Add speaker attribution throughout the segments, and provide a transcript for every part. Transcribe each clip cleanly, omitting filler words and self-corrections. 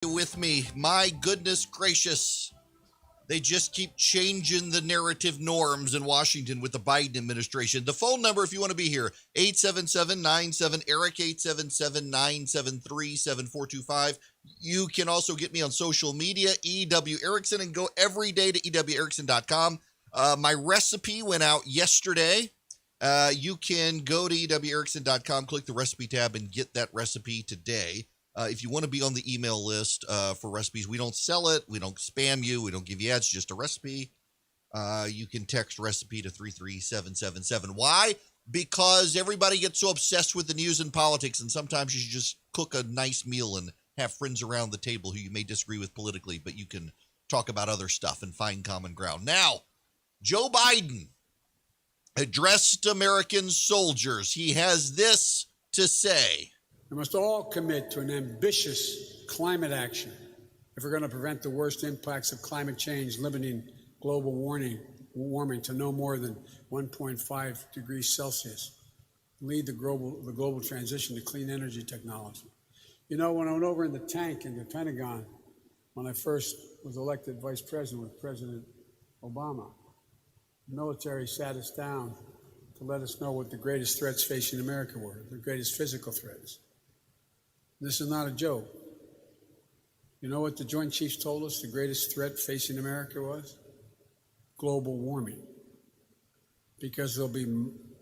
Speaker 1: With me. My goodness gracious. They just keep changing the narrative norms in Washington with the Biden administration. The phone number, if you want to be here, 877-97-ERIC, 877-973-7425. You can also get me on social media, EW Erickson, and go every day to ewerickson.com. My recipe went out yesterday. You can go to ewerickson.com, click the recipe tab, and get that recipe today. If you want to be on the email list for recipes, we don't sell it. We don't spam you. We don't give you ads, just a recipe. You can text recipe to 33777. Why? Because everybody gets so obsessed with the news and politics, and sometimes you should just cook a nice meal and have friends around the table who you may disagree with politically, but you can talk about other stuff and find common ground. Now, Joe Biden addressed American soldiers. He has this to say.
Speaker 2: We must all commit to an ambitious climate action if we're going to prevent the worst impacts of climate change, limiting global warming to no more than 1.5 degrees Celsius, lead the global transition to clean energy technology. You know, when I went over in the tank in the Pentagon, when I first was elected vice president with President Obama, the military sat us down to let us know what the greatest threats facing America were, the greatest physical threats. This is not a joke. You know what the Joint Chiefs told us the greatest threat facing America was? Global warming. Because there'll be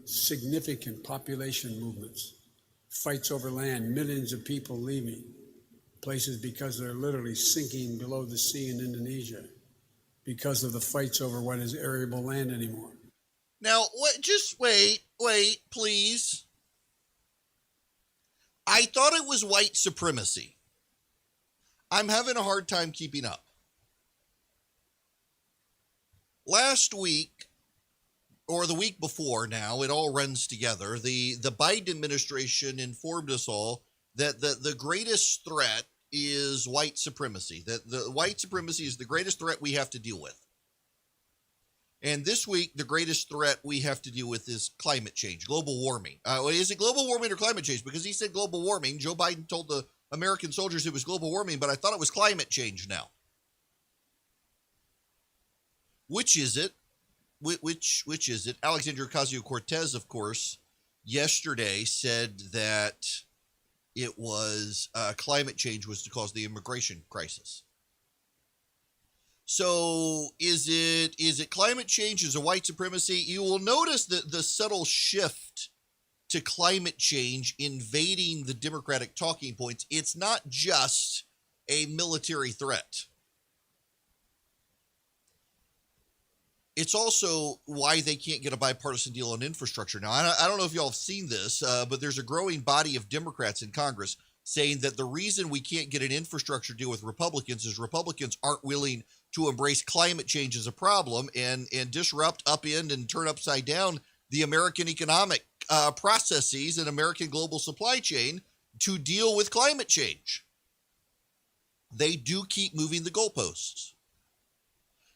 Speaker 2: significant population movements, fights over land, millions of people leaving places because they're literally sinking below the sea in Indonesia because of the fights over what is arable land anymore.
Speaker 1: Now, just wait, please. I thought it was white supremacy. I'm having a hard time keeping up. Last week, or the week before now, it all runs together, the Biden administration informed us all that the greatest threat is white supremacy, that the white supremacy is the greatest threat we have to deal with. And this week, the greatest threat we have to deal with is climate change, global warming. Is it global warming or climate change? Because he said global warming. Joe Biden told the American soldiers it was global warming, but I thought it was climate change now. Which is it? Which is it? Alexandria Ocasio-Cortez, of course, yesterday said that it was climate change was to cause the immigration crisis. So is it climate change? Is it white supremacy? You will notice that the subtle shift to climate change invading the Democratic talking points. It's not just a military threat. It's also why they can't get a bipartisan deal on infrastructure. Now, I don't know if y'all have seen this, but there's a growing body of Democrats in Congress saying that the reason we can't get an infrastructure deal with Republicans is Republicans aren't willing to embrace climate change as a problem and disrupt, upend, and turn upside down the American economic processes and American global supply chain to deal with climate change. They do keep moving the goalposts.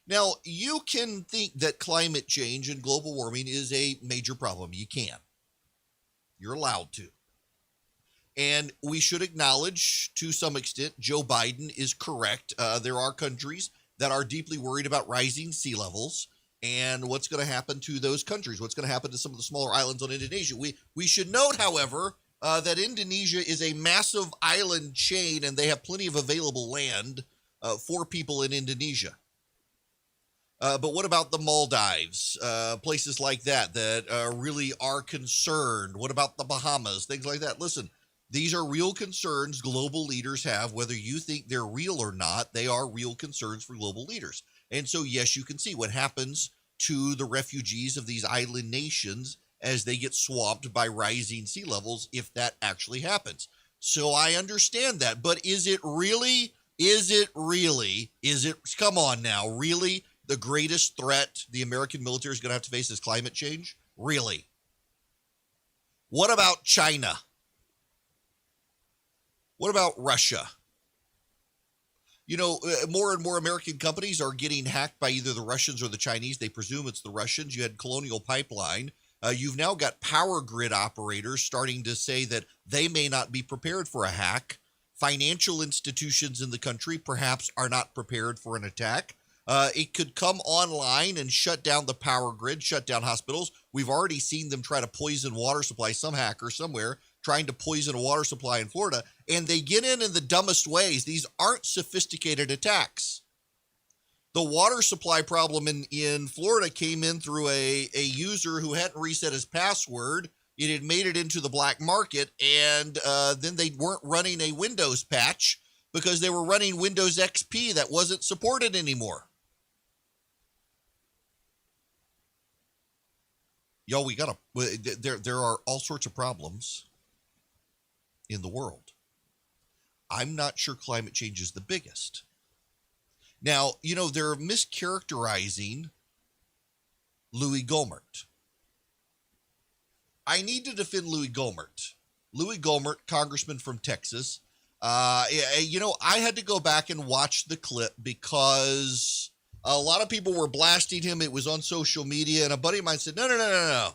Speaker 1: Now, you can think that climate change and global warming is a major problem. You can. You're allowed to. And we should acknowledge, to some extent, Joe Biden is correct. There are countries that are deeply worried about rising sea levels and what's going to happen to those countries, what's going to happen to some of the smaller islands on Indonesia. We should note, however, that Indonesia is a massive island chain and they have plenty of available land for people in Indonesia. But what about the Maldives, places like that really are concerned? What about the Bahamas, things like that? Listen, these are real concerns global leaders have, whether you think they're real or not. They are real concerns for global leaders. And so, yes, you can see what happens to the refugees of these island nations as they get swamped by rising sea levels, if that actually happens. So I understand that. But is it come on now, really? The greatest threat the American military is going to have to face is climate change? Really? What about China? What about Russia? You know, more and more American companies are getting hacked by either the Russians or the Chinese. They presume it's the Russians. You had Colonial Pipeline. You've now got power grid operators starting to say that they may not be prepared for a hack financial institutions in the country perhaps are not prepared for an attack. It could come online and shut down the power grid, shut down hospitals. We've already seen them try to poison water supply, some hacker somewhere trying to poison a water supply in Florida, and they get in the dumbest ways. These aren't sophisticated attacks. The water supply problem in Florida came in through a user who hadn't reset his password. It had made it into the black market, and then they weren't running a Windows patch because they were running Windows XP that wasn't supported anymore. Yo, there are all sorts of problems in the world. I'm not sure climate change is the biggest. Now, they're mischaracterizing Louis Gohmert. I need to defend Louis Gohmert. Louis Gohmert, congressman from Texas. I had to go back and watch the clip because a lot of people were blasting him. It was on social media, and a buddy of mine said, no.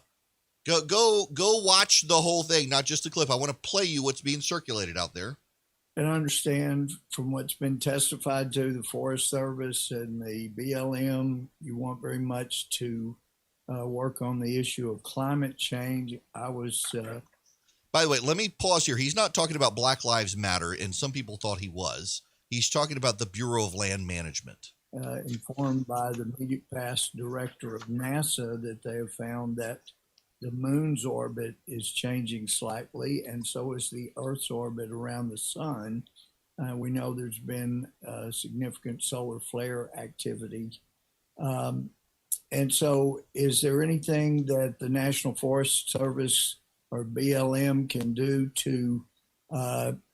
Speaker 1: Go watch the whole thing, not just the clip. I want to play you what's being circulated out there.
Speaker 3: And I understand from what's been testified to the Forest Service and the BLM, you want very much to work on the issue of climate change.
Speaker 1: By the way, let me pause here. He's not talking about Black Lives Matter, and some people thought he was. He's talking about the Bureau of Land Management.
Speaker 3: Informed by the immediate past director of NASA that they have found that the moon's orbit is changing slightly, and so is the Earth's orbit around the sun. We know there's been significant solar flare activity. And so is there anything that the National Forest Service or BLM can do to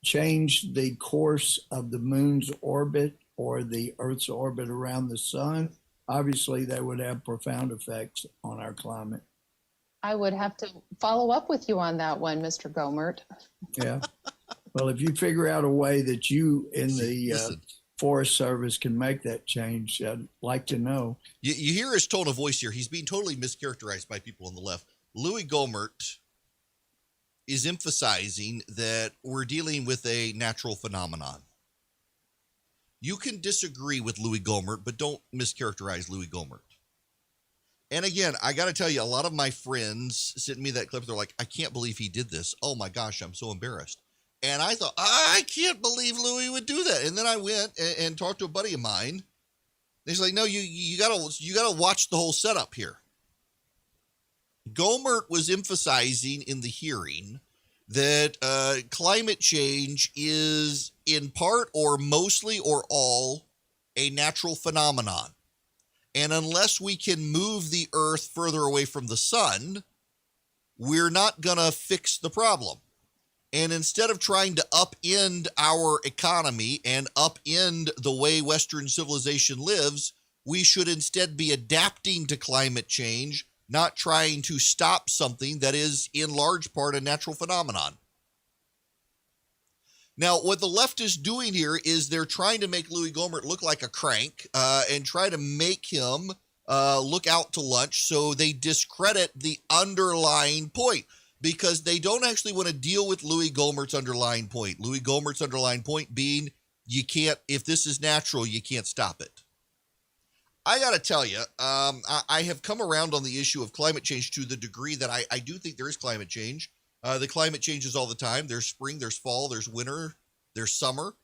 Speaker 3: change the course of the moon's orbit or the Earth's orbit around the sun? Obviously, that would have profound effects on our climate.
Speaker 4: I would have to follow up with you on that one, Mr. Gohmert.
Speaker 3: Yeah. Well, if you figure out a way that you in the Forest Service can make that change, I'd like to know.
Speaker 1: You hear his tone of voice here. He's being totally mischaracterized by people on the left. Louis Gohmert is emphasizing that we're dealing with a natural phenomenon. You can disagree with Louis Gohmert, but don't mischaracterize Louis Gohmert. And again, I got to tell you, a lot of my friends sent me that clip. They're like, I can't believe he did this. Oh my gosh, I'm so embarrassed. And I thought, I can't believe Louis would do that. And then I went and talked to a buddy of mine. He's like, no, you gotta watch the whole setup here. Gohmert was emphasizing in the hearing that climate change is in part or mostly or all a natural phenomenon. And unless we can move the Earth further away from the sun, we're not going to fix the problem. And instead of trying to upend our economy and upend the way Western civilization lives, we should instead be adapting to climate change, not trying to stop something that is in large part a natural phenomenon. Now, what the left is doing here is they're trying to make Louis Gohmert look like a crank and try to make him look out to lunch, so they discredit the underlying point because they don't actually want to deal with Louis Gohmert's underlying point. Louis Gohmert's underlying point being you can't, if this is natural, you can't stop it. I got to tell you, I have come around on the issue of climate change to the degree that I do think there is climate change. The climate changes all the time. There's spring, there's fall, there's winter, there's summer.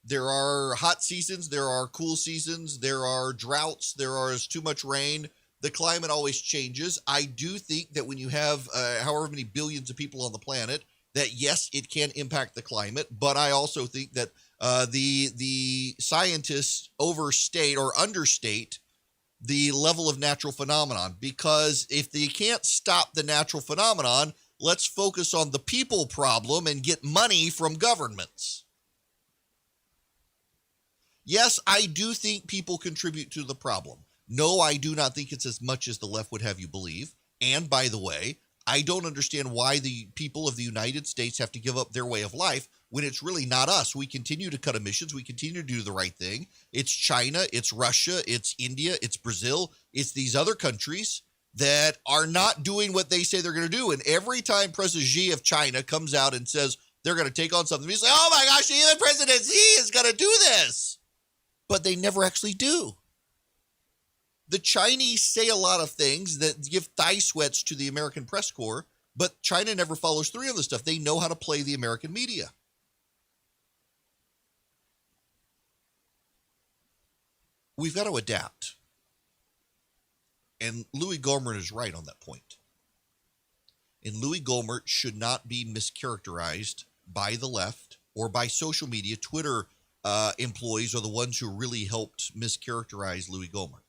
Speaker 1: There are hot seasons, there are cool seasons, there are droughts, there is too much rain. The climate always changes. I do think that when you have however many billions of people on the planet, that yes, it can impact the climate, but I also think that the scientists overstate or understate the level of natural phenomenon, because if they can't stop the natural phenomenon, let's focus on the people problem and get money from governments. Yes, I do think people contribute to the problem. No, I do not think it's as much as the left would have you believe. And by the way, I don't understand why the people of the United States have to give up their way of life when it's really not us. We continue to cut emissions. We continue to do the right thing. It's China, it's Russia, it's India, it's Brazil, it's these other countries that are not doing what they say they're going to do. And every time President Xi of China comes out and says, They're going to take on something. He's like, oh my gosh, the President Xi is going to do this. But they never actually do. The Chinese say a lot of things that give thigh sweats to the American press corps, but China never follows through on this stuff. They know how to play the American media. We've got to adapt. And Louis Gohmert is right on that point. And Louis Gohmert should not be mischaracterized by the left or by social media. Twitter employees are the ones who really helped mischaracterize Louis Gohmert.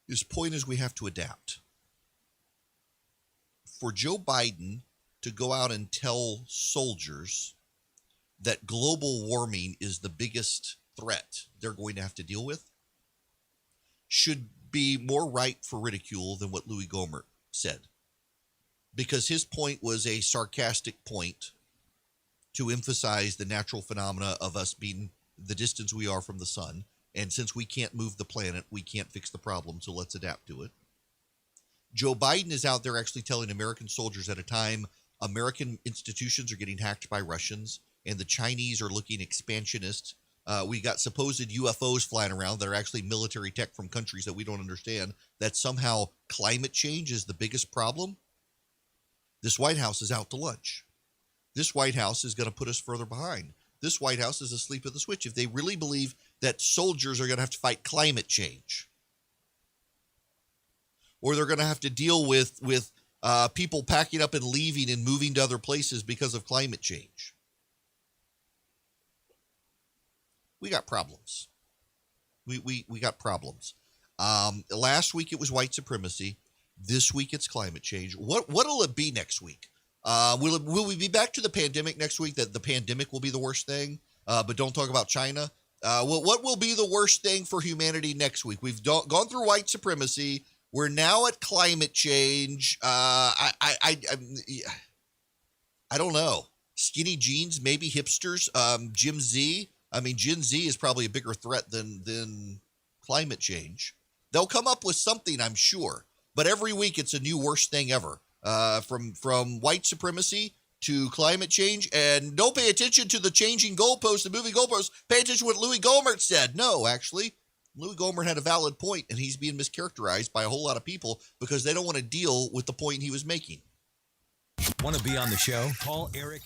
Speaker 1: His point is we have to adapt. For Joe Biden to go out and tell soldiers that global warming is the biggest threat they're going to have to deal with should be more ripe for ridicule than what Louis Gohmert said. Because his point was a sarcastic point to emphasize the natural phenomena of us being the distance we are from the sun. And since we can't move the planet, we can't fix the problem, so let's adapt to it. Joe Biden is out there actually telling American soldiers at a time American institutions are getting hacked by Russians and the Chinese are looking expansionist. We got supposed UFOs flying around that are actually military tech from countries that we don't understand, that somehow climate change is the biggest problem. This White House is out to lunch. This White House is going to put us further behind. This White House is asleep at the switch. If they really believe that soldiers are going to have to fight climate change, or they're going to have to deal with people packing up and leaving and moving to other places because of climate change, we got problems. We got problems. Last week it was white supremacy. This week it's climate change. What'll it be next week? Will we be back to the pandemic next week, that the pandemic will be the worst thing, but don't talk about China? What will be the worst thing for humanity next week? We've gone through white supremacy. We're now at climate change. I don't know. Skinny jeans, maybe hipsters. Gen Z. I mean, Gen Z is probably a bigger threat than climate change. They'll come up with something, I'm sure. But every week it's a new worst thing ever. From white supremacy to climate change. And don't pay attention to the changing goalposts, the moving goalposts. Pay attention to what Louis Gohmert said. No, actually, Louis Gohmert had a valid point, and he's being mischaracterized by a whole lot of people because they don't want to deal with the point he was making.
Speaker 5: Want to be on the show? Call Eric.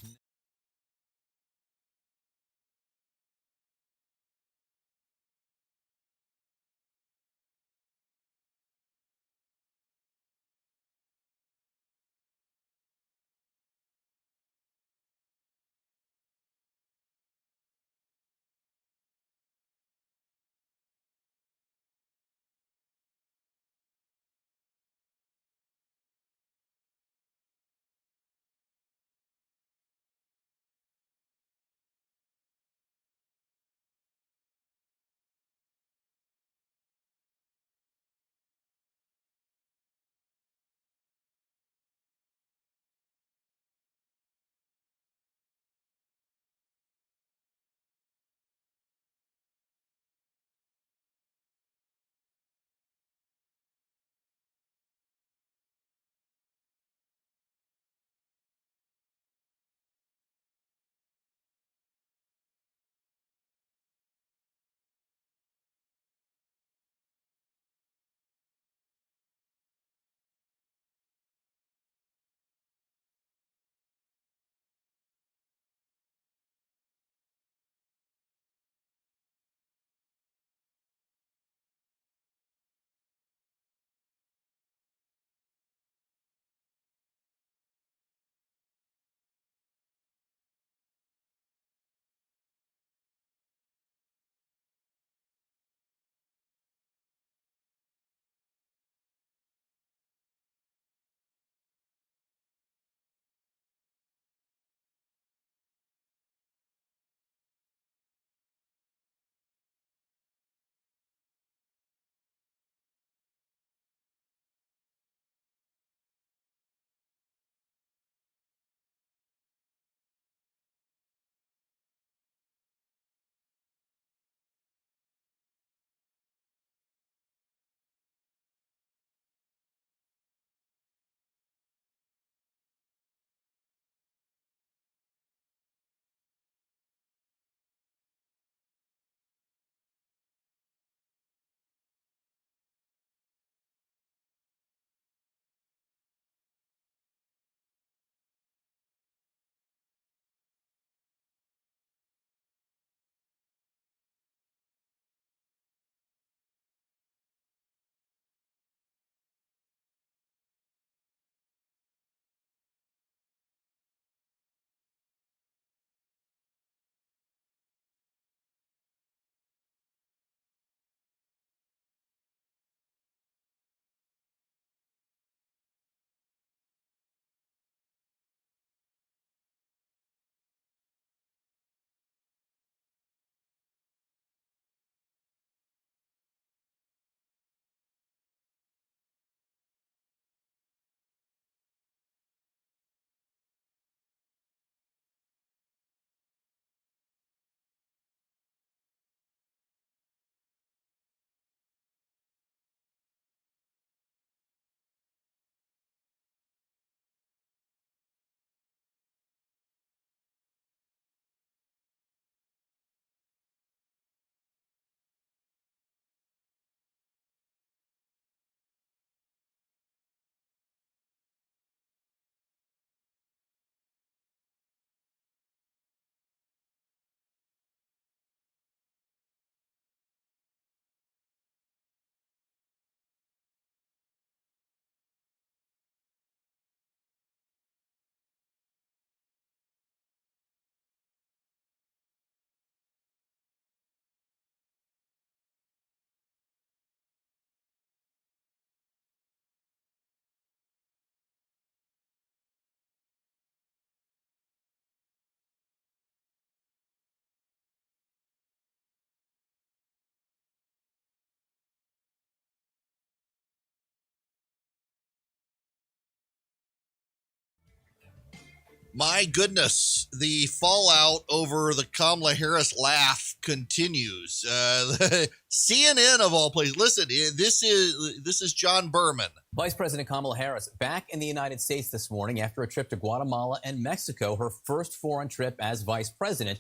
Speaker 1: My goodness, the fallout over the Kamala Harris laugh continues. CNN of all places. Listen, this is John Berman.
Speaker 6: Vice President Kamala Harris back in the United States this morning after a trip to Guatemala and Mexico, her first foreign trip as vice president.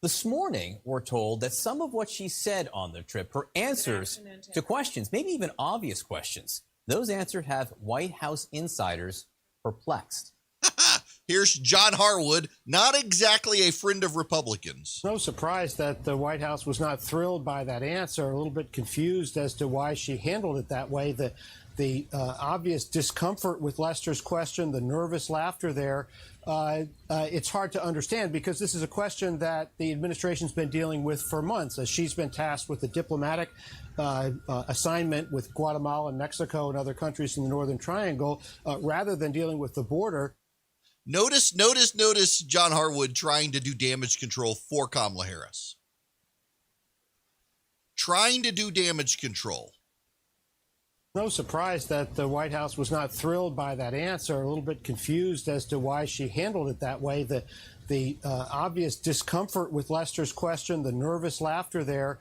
Speaker 6: This morning, we're told that some of what she said on the trip, her answers to questions, maybe even obvious questions, those answers have White House insiders perplexed.
Speaker 1: Here's John Harwood, not exactly a friend of Republicans.
Speaker 7: No surprise that the White House was not thrilled by that answer, a little bit confused as to why she handled it that way. The obvious discomfort with Lester's question, the nervous laughter there, it's hard to understand because this is a question that the administration's been dealing with for months as she's been tasked with the diplomatic assignment with Guatemala and Mexico and other countries in the Northern Triangle rather than dealing with the border.
Speaker 1: Notice John Harwood trying to do damage control for Kamala Harris. Trying to do damage control.
Speaker 7: No surprise that the White House was not thrilled by that answer, a little bit confused as to why she handled it that way. The obvious discomfort with Lester's question, the nervous laughter there.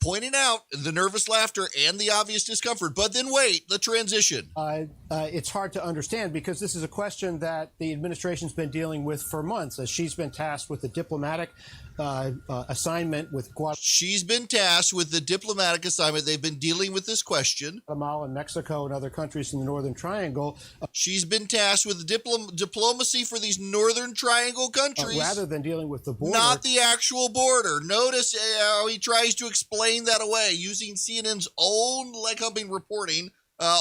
Speaker 1: Pointing out the nervous laughter and the obvious discomfort, but then wait, the transition.
Speaker 7: It's hard to understand because this is a question that the administration's been dealing with for months as she's been tasked with the diplomatic assignment with Guatemala.
Speaker 1: She's been tasked with the diplomatic assignment. They've been dealing with this question.
Speaker 7: Guatemala and Mexico and other countries in the Northern Triangle.
Speaker 1: She's been tasked with the diplomacy for these Northern Triangle countries.
Speaker 7: Rather than dealing with the border.
Speaker 1: Not the actual border. Notice how he tries to explain that away using CNN's own leg-humping reporting,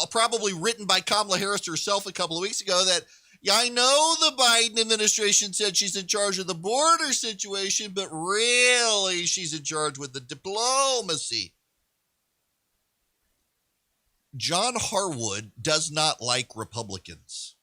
Speaker 1: probably written by Kamala Harris herself a couple of weeks ago, that, yeah, I know the Biden administration said she's in charge of the border situation, but really she's in charge with the diplomacy. John Harwood does not like Republicans.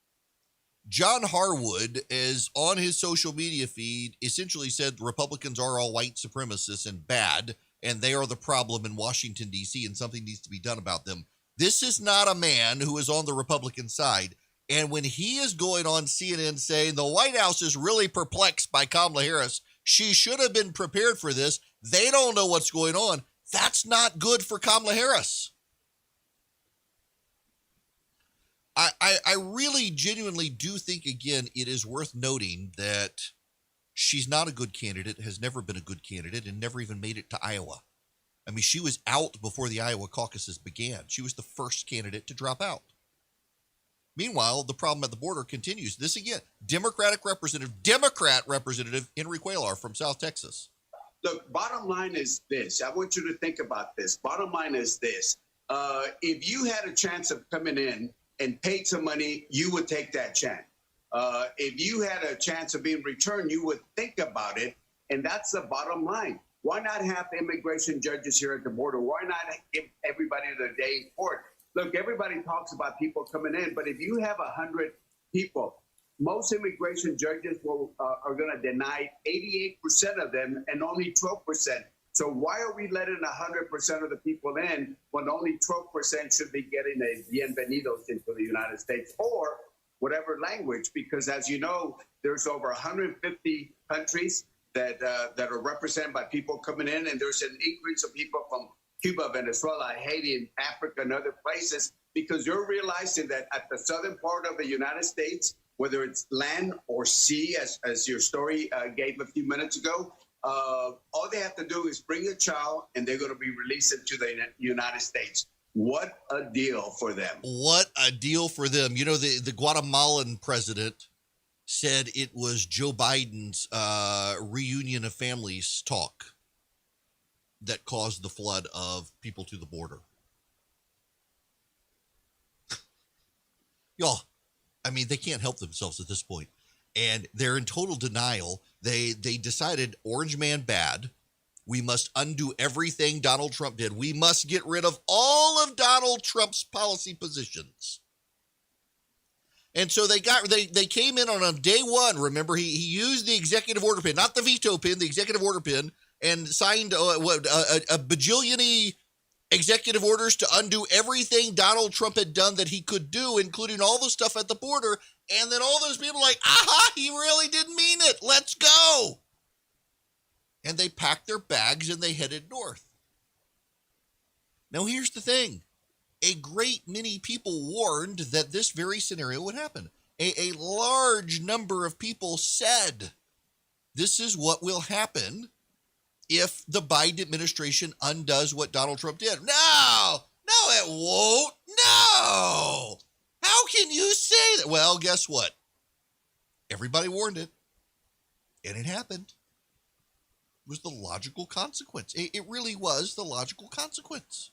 Speaker 1: John Harwood is on his social media feed essentially said Republicans are all white supremacists and bad, and they are the problem in Washington, D.C., and something needs to be done about them. This is not a man who is on the Republican side. And when he is going on CNN saying the White House is really perplexed by Kamala Harris, she should have been prepared for this, they don't know what's going on, that's not good for Kamala Harris. I really genuinely do think, again, it is worth noting that she's not a good candidate, has never been a good candidate, and never even made it to Iowa. I mean, she was out before the Iowa caucuses began. She was the first candidate to drop out. Meanwhile, the problem at the border continues. This again, Democrat Representative Henry Cuellar from South Texas.
Speaker 8: Look, bottom line is this. I want you to think about this. Bottom line is this. If you had a chance of coming in and paid some money, you would take that chance. If you had a chance of being returned, you would think about it. And that's the bottom line. Why not have immigration judges here at the border? Why not give everybody the day in court? Look, everybody talks about people coming in, but if you have 100 people, most immigration judges are going to deny 88% of them and only 12%. So why are we letting 100% of the people in when only 12% should be getting a bienvenidos into the United States or whatever language? Because as you know, there's over 150 countries that are represented by people coming in, and there's an increase of people from Cuba, Venezuela, Haiti, and Africa, and other places, because you're realizing that at the southern part of the United States, whether it's land or sea, as your story gave a few minutes ago, all they have to do is bring a child, and they're going to be released into the United States. What a deal for them.
Speaker 1: What a deal for them. You know, the Guatemalan president said it was Joe Biden's reunion of families talk that caused the flood of people to the border. Y'all, I mean, they can't help themselves at this point. And they're in total denial. They decided Orange Man bad. We must undo everything Donald Trump did. We must get rid of all of Donald Trump's policy positions. And so they came in on day one. Remember, he used the executive order pin, not the veto pin, the executive order pin, and signed a bajillion executive orders to undo everything Donald Trump had done that he could do, including all the stuff at the border. And then all those people are like, aha, he really didn't mean it. Let's go. And they packed their bags and they headed north. Now, here's the thing. A great many people warned that this very scenario would happen. A large number of people said this is what will happen if the Biden administration undoes what Donald Trump did. No, it won't. No. How can you say that? Well, guess what? Everybody warned it, and it happened. It was the logical consequence. It really was the logical consequence.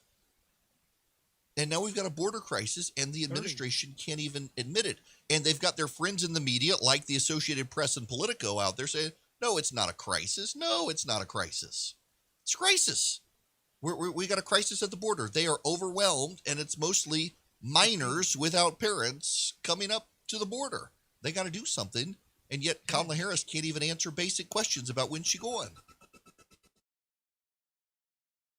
Speaker 1: And now we've got a border crisis, and the administration can't even admit it. And they've got their friends in the media, like the Associated Press and Politico, out there saying, no, it's not a crisis. No, it's not a crisis. It's a crisis. We got a crisis at the border. They are overwhelmed, and it's mostly minors without parents coming up to the border. They got to do something, and yet Kamala Harris can't even answer basic questions about when's she going.